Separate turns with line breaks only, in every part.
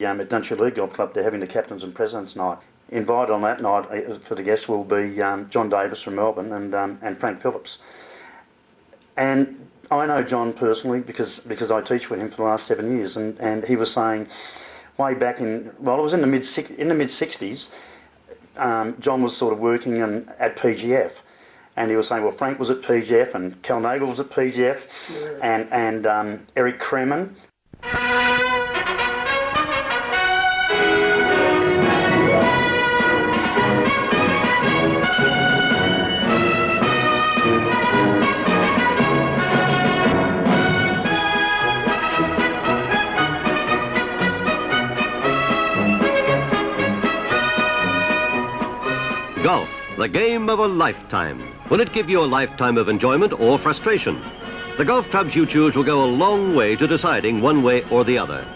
at Dunshire League Golf Club, they're having the Captains and Presidents Night. Invited on that night for the guests will be John Davis from Melbourne and Frank Phillips. And I know John personally because I teach with him for the last 7 years, and he was saying way back it was in the mid 60s. John was sort of working at PGF, and he was saying, well, Frank was at PGF and Kel Nagle was at PGF, yeah. and Eric Kremen.
Golf, the game of a lifetime. Will it give you a lifetime of enjoyment or frustration? The golf clubs you choose will go a long way to deciding one way or the other.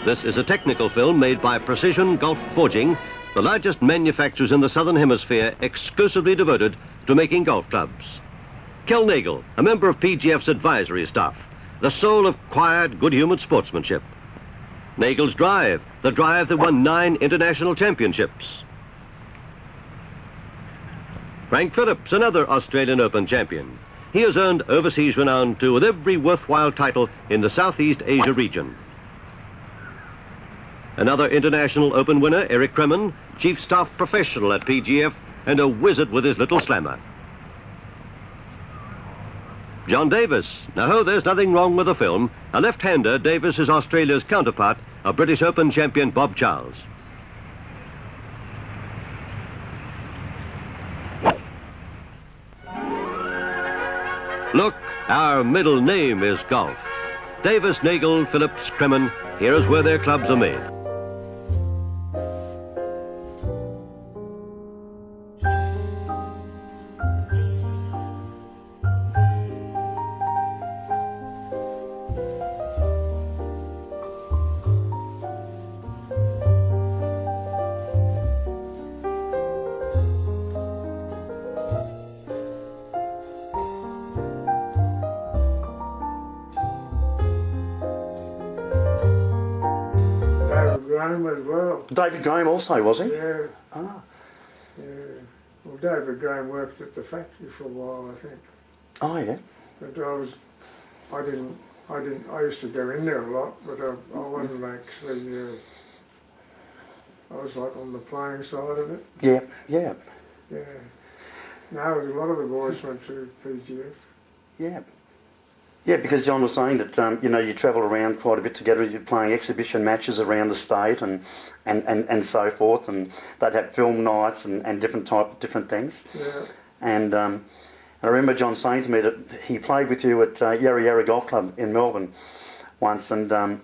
This is a technical film made by Precision Golf Forging, the largest manufacturers in the Southern Hemisphere exclusively devoted to making golf clubs. Kel Nagle, a member of PGF's advisory staff, the soul of quiet, good-humoured sportsmanship. Nagle's drive, the drive that won 9 international championships. Frank Phillips, another Australian Open champion. He has earned overseas renown too, with every worthwhile title in the Southeast Asia region. Another International Open winner, Eric Kremen, Chief Staff Professional at PGF and a wizard with his little slammer. John Davis. Now, there's nothing wrong with the film. A left-hander, Davis is Australia's counterpart, a British Open champion, Bob Charles. Look, our middle name is golf. Davis, Nagle, Phillips, Kremen, here is where their clubs are made.
Graham as well.
David Graham also, was he?
Yeah.
Ah.
Yeah. Well, David Graham worked at the factory for a while, I think.
Oh, yeah.
But I used to go in there a lot, but I wasn't actually, I was like on the playing side of it.
Yeah, yeah.
Yeah. No, a lot of the boys went through PGF.
Yeah. Yeah, because John was saying that, you travel around quite a bit together, you're playing exhibition matches around the state and so forth, and they'd have film nights and different things.
Yeah.
And I remember John saying to me that he played with you at Yarra Yarra Golf Club in Melbourne once, and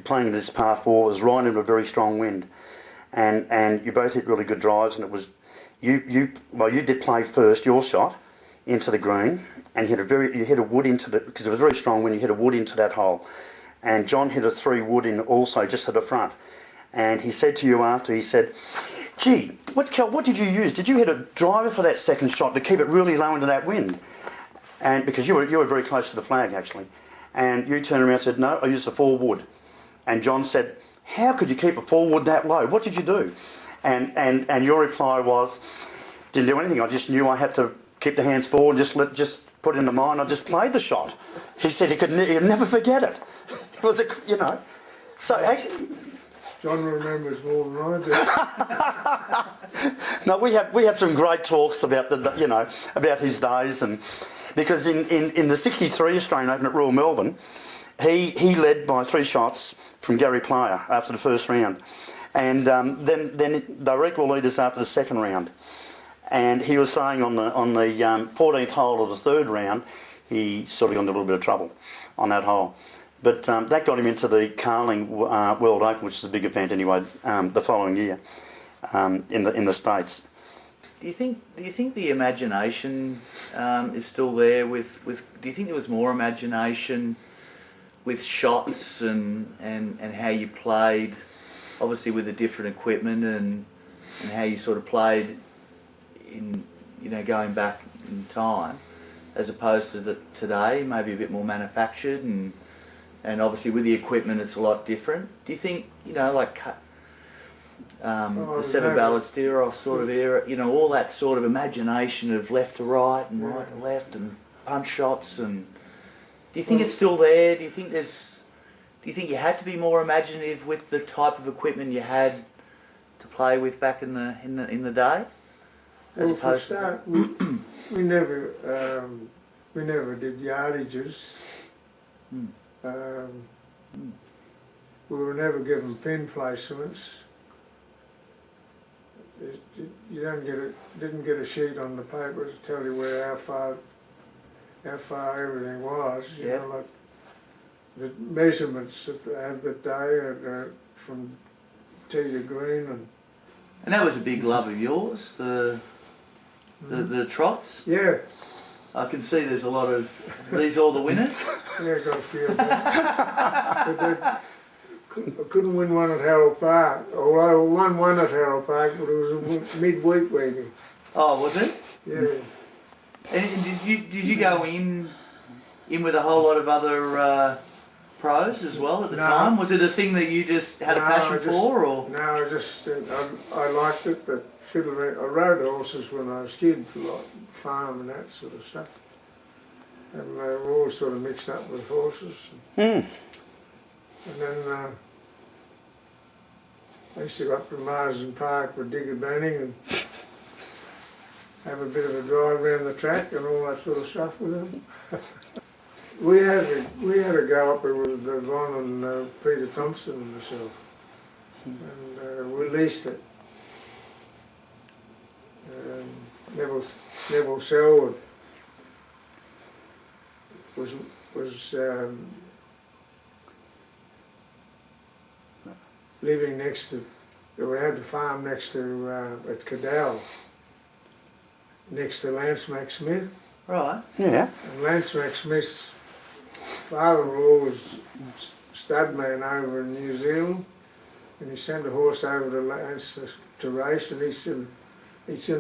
playing this par 4 was right into a very strong wind, and you both hit really good drives, and it was, you did play first, your shot, into the green, and you hit a wood into the, because it was very strong when you hit a wood into that hole, and John hit a 3 wood in also just at the front, and he said to you after, he said, gee, what did you use? Did you hit a driver for that second shot to keep it really low into that wind? And because you were very close to the flag actually, and you turned around and said, no, I used a 4 wood, and John said, how could you keep a 4 wood that low? What did you do? And your reply was, didn't do anything. I just knew I had to keep the hands forward, just put it in the mind. I just played the shot. He said he'd never forget it. It was so actually.
John remembers more than I do.
No, we have some great talks about about his days, and because in the '63 Australian Open at Royal Melbourne, he led by 3 shots from Gary Player after the first round, and then they were equal leaders after the second round. And he was saying on the 14th hole of the 3rd round, he sort of got into a little bit of trouble on that hole. But that got him into the Carling World Open, which is a big event anyway, the following year in the States.
Do you think the imagination is still there with? Do you think there was more imagination with shots and how you played, obviously with the different equipment and how you sort of played in going back in time, as opposed to today, maybe a bit more manufactured and and obviously with the equipment it's a lot different. Do you think, you know, like the Seven Ballesteros sort of era, you know, all that sort of imagination of left to right and right to left and punch shots, and do you think it's still there? Do you think you had to be more imaginative with the type of equipment you had to play with back in the day?
Well, for a start, we never did yardages. We were never given pin placements. You didn't get a sheet on the paper to tell you how far everything was. You know, like the measurements that they had that day from tee to green,
and that was a big love of yours, the trots.
Yeah.
I can see there's a lot of these all the winners.
Yeah, got a few of them. I couldn't win one at Harold Park. Although I won one at Harold Park, but it was a midweek weekend.
Oh, was it?
Yeah.
And did you go in with a whole lot of other pros as well at the time? Was it a thing that you just had a passion for, or?
No, I liked it, but I rode horses when I was a kid, like farm and that sort of stuff. And they were all sort of mixed up with horses. And then I used to go up to Marsden Park with Digger Banning and have a bit of a drive around the track and all that sort of stuff with them. we had a go up with Ron and Peter Thompson and myself, and we leased it. Neville Selwood was living next to, we had the farm next to, at Cadell, next to Lance Mac Smith.
Right.
Yeah.
And Lance Mac Smith's father-in-law was studman over in New Zealand, and he sent a horse over to Lance to race, and he seemed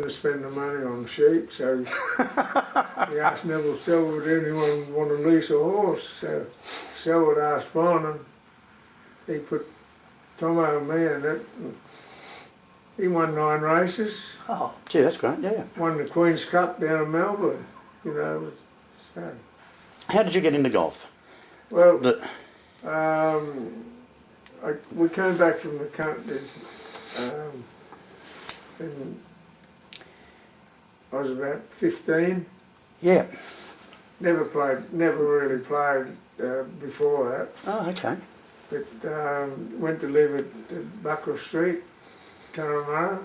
to spend the money on sheep, so he asked Neville Selwood if anyone want to lease a horse. So Selwood asked Ron, and he put Tomo and me in it. He won 9 races.
Oh,
gee, that's great, yeah.
Won the Queen's Cup down in Melbourne, you know. So.
How did you get into golf?
Well, we came back from the country, and I was about 15.
Yeah.
Never really played before that.
Oh, okay.
But went to live at Buckle Street, Turramurra,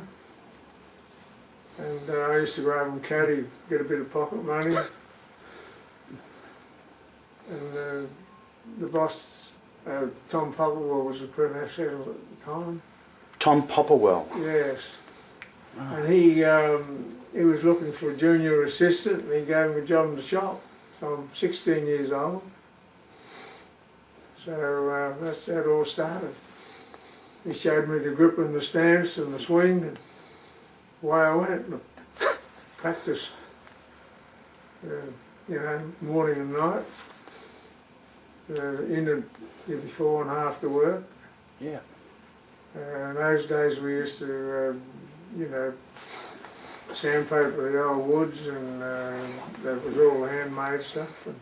and I used to go over and caddy, get a bit of pocket money. And the boss, Tom Popplewell, was the professor at the time.
Tom Popplewell.
Yes. Oh. And he was looking for a junior assistant, and he gave me a job in the shop. So I'm 16 years old. So that's how it all started. He showed me the grip and the stance and the swing, and away I went and practiced, you know, morning and night. Before and after work.
Yeah.
In those days we used to, you know, sandpaper the old woods, and that was all handmade stuff. And